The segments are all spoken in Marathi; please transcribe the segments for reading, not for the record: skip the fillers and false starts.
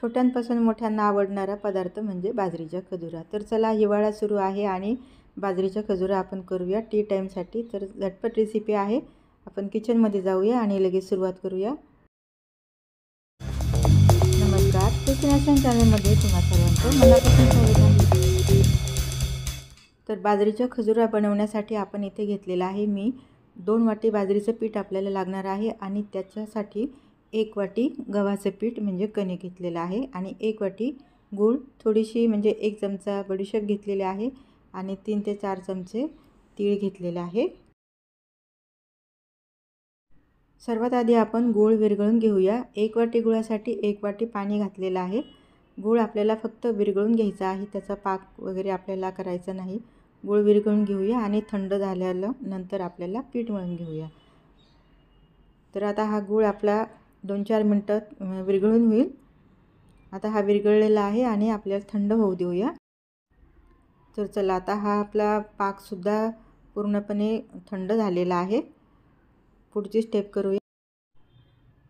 छोट्यांपासून मोठ्यांना आवडणारा पदार्थ म्हणजे बाजरीच्या खजुरा। तर चला, हिवाळा सुरू आहे आणि बाजरीच्या खजुरा आपण करूया टी टाईमसाठी। तर झटपट रेसिपी आहे, आपण किचनमध्ये जाऊया आणि लगेच सुरुवात करूया। नमस्कार, टेस्टी चॅनलमध्ये तुम्हा सर्वांचं मनापासून स्वागत आहे। तर बाजरीच्या खजुरा बनवण्यासाठी आपण इथे घेतलेला आहे मी 2 वाटी बाजरीचं पीठ आपल्याला लागणार आहे आणि त्याच्यासाठी 1 वाटी गव्हाचं पीठ म्हणजे कणिक घेतलेलं आहे आणि 1 वाटी गूळ, थोडीशी म्हणजे 1 चमचा बडीशेप घेतलेली आहे आणि 3 ते 4 चमचे तीळ घेतलेले आहे। सर्वात आधी आपण गूळ विरघळून घेऊया। 1 वाटी गुळासाठी 1 वाटी पाणी घातलेलं आहे। गूळ आपल्याला फक्त विरघळून घ्यायचा आहे, त्याचा पाक वगैरे आपल्याला करायचा नाही। गूळ विरघळून घेऊया आणि थंड झाल्यानंतर आपल्याला पीठ मळून घेऊया। तर आता हा गूळ आपला 2-4 मिनिटात विरघळून होईल। आता हा विरघळलेला आहे आणि आपल्याला थंड होऊ देऊया। तर चला, आता हा आपला पाकसुद्धा पूर्णपणे थंड झालेला आहे। पुढची स्टेप करूया।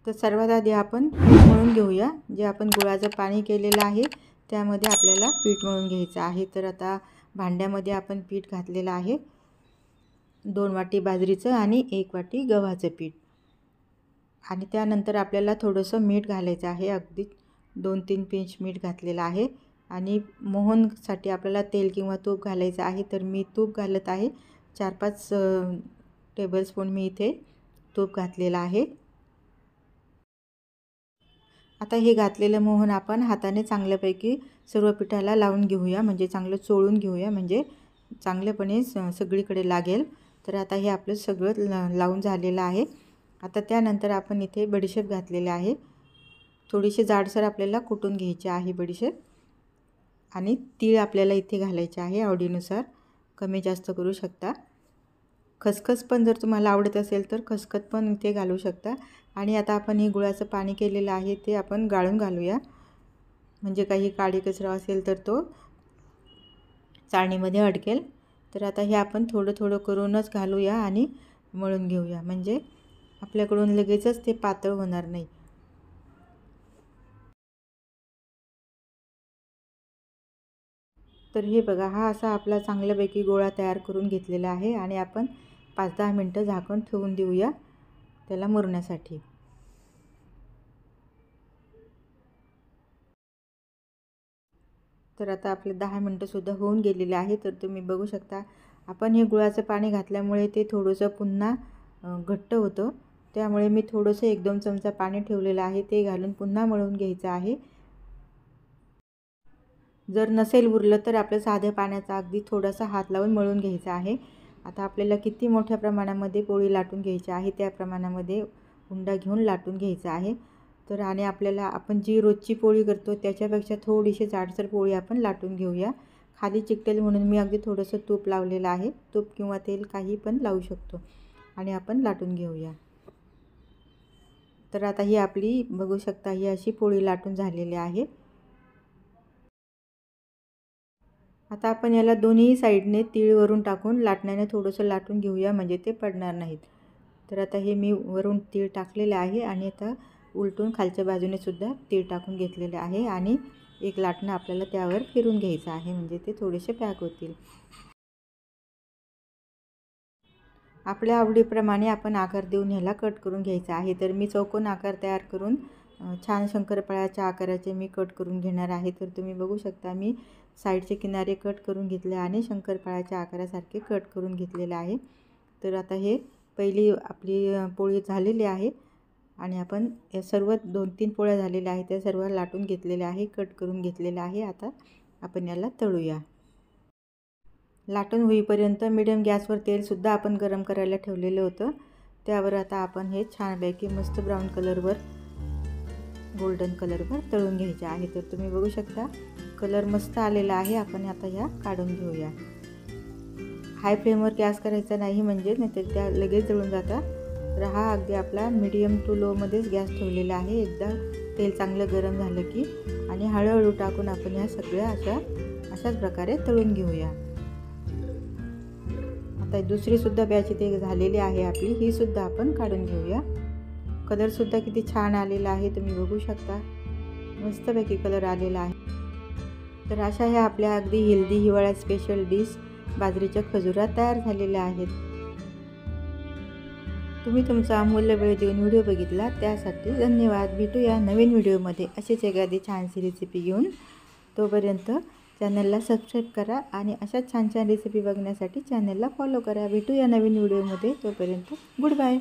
तर सर्वात आधी आपण पीठ मळून घेऊया। जे आपण गुळाचं पाणी केलेलं आहे त्यामध्ये आपल्याला पीठ मळून घ्यायचं आहे। तर आता भांड्यामध्ये आपण पीठ घातलेलं आहे, 2 वाटी बाजरीचं आणि 1 वाटी गव्हाचं पीठ आणि त्यानंतर आपल्याला थोडंसं मीठ घालायचं आहे। अगदी 2-3 पिंच मीठ घातलेलं आहे आणि मोहनसाठी आपल्याला तेल किंवा तूप घालायचं आहे। तर मी तूप घालत आहे, 4-5 टेबलस्पून मी इथे तूप घातलेलं आहे। आता हे घातलेलं मोहन आपण हाताने चांगल्यापैकी सर्व पिठाला लावून घेऊया, म्हणजे चांगलं चोळून घेऊया, म्हणजे चांगल्यापणे सगळीकडे लागेल। तर आता हे आपलं सगळं लावून झालेलं आहे। आता त्यानंतर आपण इथे बडीशेप घातलेले आहे, थोडीशी जाडसर आपल्याला कुटून घ्यायची आहे बडीशेप आणि तीळ आपल्याला इथे घालायचे आहे, आवडीनुसार कमी जास्त करू शकता। खसखस पण जर तुम्हाला आवडत असेल तर खसखस पण इथे घालू शकता। आणि आता आपण हे गुळाचं पाणी केलेलं आहे ते आपण गाळून घालूया, म्हणजे काही काळी कचरा असेल तर तो चाळणीमध्ये अडकेल। तर आता हे आपण थोडं थोडं करूनच घालूया आणि मळून घेऊया, म्हणजे आपल्याकडून लगेचच ते पातळ होणार नाही। तर हे बघा, हा असा आपला चांगल्यापैकी गोळा तयार करून घेतलेला आहे आणि आपण 5-10 मिनटं झाकून ठेवून देऊया त्याला मुरण्यासाठी। तर आता आपले 10 मिनटंसुद्धा होऊन गेलेले आहे। तर तुम्ही बघू शकता, आपण हे गुळाचं पाणी घातल्यामुळे ते थोडंसं पुन्हा घट्ट होतं, त्यामुळे मी थोडंसं 1-2 चमचा पाणी ठेवलेलं आहे, ते घालून पुन्हा मळून घ्यायचं आहे। जर नसेल उरलं तर आपल्या साध्या पाण्याचा अगदी थोडासा हात लावून मळून घ्यायचं आहे। आता आपल्याला किती मोठ्या प्रमाणामध्ये पोळी लाटून घ्यायची आहे त्या प्रमाणामध्ये उंडा घेऊन लाटून घ्यायचा आहे। तर आणि आपल्याला आपण जी रोजची पोळी करतो त्याच्यापेक्षा थोडीशी जाडसर पोळी आपण लाटून घेऊया। खाली चिकटेल म्हणून मी अगदी थोडंसं तूप लावलेलं आहे, तूप किंवा तेल काही पण लावू शकतो आणि आपण लाटून घेऊया। तर आता ही आपली बघू शकता, ही अशी पोळी लाटून झालेली आहे। आता आपण याला दोन्ही साईडने तीळ वरून टाकून लाटण्याने थोडंसं लाटून घेऊया, म्हणजे ते पडणार नाहीत। तर आता हे मी वरून तीळ टाकलेले आहे आणि आता उलटून खालच्या बाजूने सुद्धा तीळ टाकून घेतलेले आहे आणि एक लाटणं आपल्याला त्यावर फिरून घ्यायचं आहे, म्हणजे ते थोडेसे पॅक होतील। आपल्या आवडीप्रमाणे आपण आकार देऊन ह्याला कट करून घ्यायचा आहे। तर मी चौकोन आकार तयार करून छान शंकरपाळ्याच्या आकाराचे मी कट करून घेणार आहे। तर तुम्ही बघू शकता, मी साईडचे किनारे कट करून घेतले आणि शंकरपाळ्याच्या आकारासारखे कट करून घेतलेले आहे। तर आता हे पहिली आपली पोळी झालेली आहे आणि आपण या सर्व 2-3 पोळ्या झालेल्या आहेत त्या सर्व लाटून घेतलेल्या आहे, कट करून घेतलेल्या आहे। आता आपण याला तळूया। लाटून होईपर्यंत मीडियम गॅसवर तेलसुद्धा आपण गरम करायला ठेवलेलं होतं, त्यावर आता आपण हे छानपैकी मस्त ब्राऊन कलरवर, गोल्डन कलरवर तळून घ्यायचे आहे। तर तुम्ही बघू शकता, कलर मस्त आलेला आहे। आपण आता ह्या काढून घेऊया। हाय फ्लेमवर गॅस करायचा नाही, म्हणजे नाहीतर त्या लगेच जळून जातात। तर हा अगदी आपला मीडियम टू लोमध्येच गॅस ठेवलेला आहे। एकदा तेल चांगलं गरम झालं की आणि हळूहळू टाकून आपण ह्या सगळ्या अशाच प्रकारे तळून घेऊया। आता दुसरीसुद्धा बॅच इथे झालेली आहे आपली, ही सुद्धा आपण काढून घेऊया। कलरसुद्धा किती छान आलेला आहे, तुम्ही बघू शकता। मस्तपैकी कलर आलेला आहे। तर अशा ह्या आपल्या अगदी हेल्दी हिवाळ्यात स्पेशल डिश बाजरीच्या खजुरा तयार झालेल्या आहेत। तुम्ही तुमचा अमूल्य वेळ देऊन व्हिडिओ बघितला त्यासाठी धन्यवाद। भेटूया नवीन व्हिडिओमध्ये अशीच एखादी छानशी रेसिपी घेऊन। तोपर्यंत चॅनलला सबस्क्राईब करा आणि अशा छान छान रेसिपी बघण्यासाठी चॅनलला फॉलो करा। भेटूया नवीन व्हिडिओमध्ये, तोपर्यंत गुड बाय।